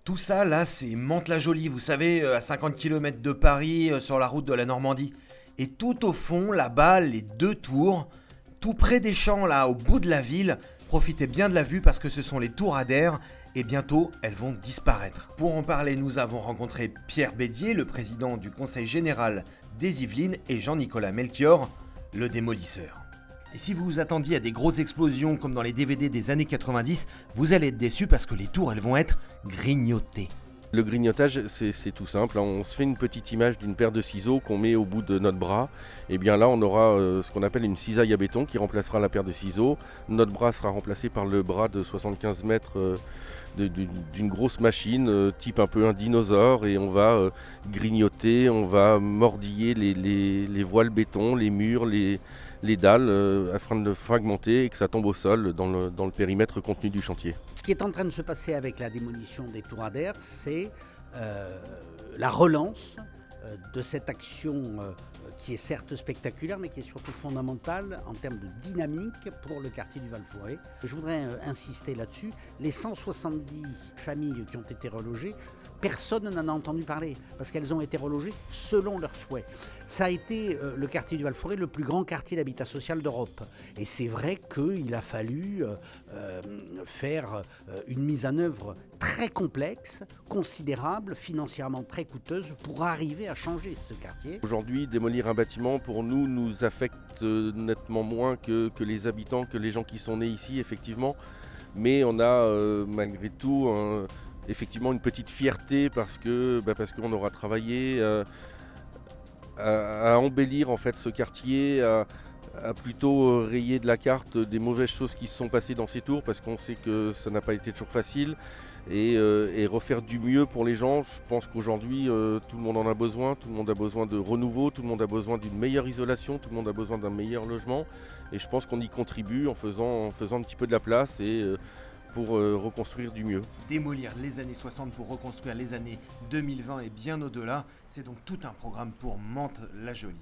Tout ça, là, c'est Mantes-la-Jolie, vous savez, à 50 km de Paris, sur la route de la Normandie. Et tout au fond, là-bas, les deux tours, tout près des champs, là, au bout de la ville, profitez bien de la vue parce que ce sont les tours Adair et bientôt, elles vont disparaître. Pour en parler, nous avons rencontré Pierre Bédier, le président du Conseil général des Yvelines, et Jean-Nicolas Melchior, le démolisseur. Et si vous vous attendiez à des grosses explosions comme dans les DVD des années 90, vous allez être déçus parce que les tours, elles vont être grignotées. Le grignotage, c'est tout simple. On se fait une petite image d'une paire de ciseaux qu'on met au bout de notre bras. Et bien là, on aura ce qu'on appelle une cisaille à béton qui remplacera la paire de ciseaux. Notre bras sera remplacé par le bras de 75 mètres d'une grosse machine, type un peu un dinosaure. Et on va grignoter, on va mordiller les voiles béton, les murs, les dalles, afin de le fragmenter et que ça tombe au sol dans le périmètre contenu du chantier. Ce qui est en train de se passer avec la démolition des tours Adair, c'est la relance de cette action qui est certes spectaculaire, mais qui est surtout fondamentale en termes de dynamique pour le quartier du Val-Fouré. Je voudrais insister là-dessus. Les 170 familles qui ont été relogées, personne n'en a entendu parler, parce qu'elles ont été relogées selon leurs souhaits. Ça a été le quartier du Val-Fouré le plus grand quartier d'habitat social d'Europe. Et c'est vrai qu'il a fallu faire une mise en œuvre très complexe, considérable, financièrement très coûteuse, pour arriver à changer ce quartier. Aujourd'hui, démolir un bâtiment, pour nous affecte nettement moins que les habitants, que les gens qui sont nés ici, effectivement. Mais on a malgré tout effectivement une petite fierté parce qu'on aura travaillé à embellir en fait ce quartier, à plutôt rayer de la carte des mauvaises choses qui se sont passées dans ces tours, parce qu'on sait que ça n'a pas été toujours facile, et refaire du mieux pour les gens. Je pense qu'aujourd'hui tout le monde en a besoin, tout le monde a besoin de renouveau, tout le monde a besoin d'une meilleure isolation, tout le monde a besoin d'un meilleur logement, et je pense qu'on y contribue en faisant un petit peu de la place et pour reconstruire du mieux. Démolir les années 60 pour reconstruire les années 2020 et bien au-delà, c'est donc tout un programme pour Mantes-la-Jolie.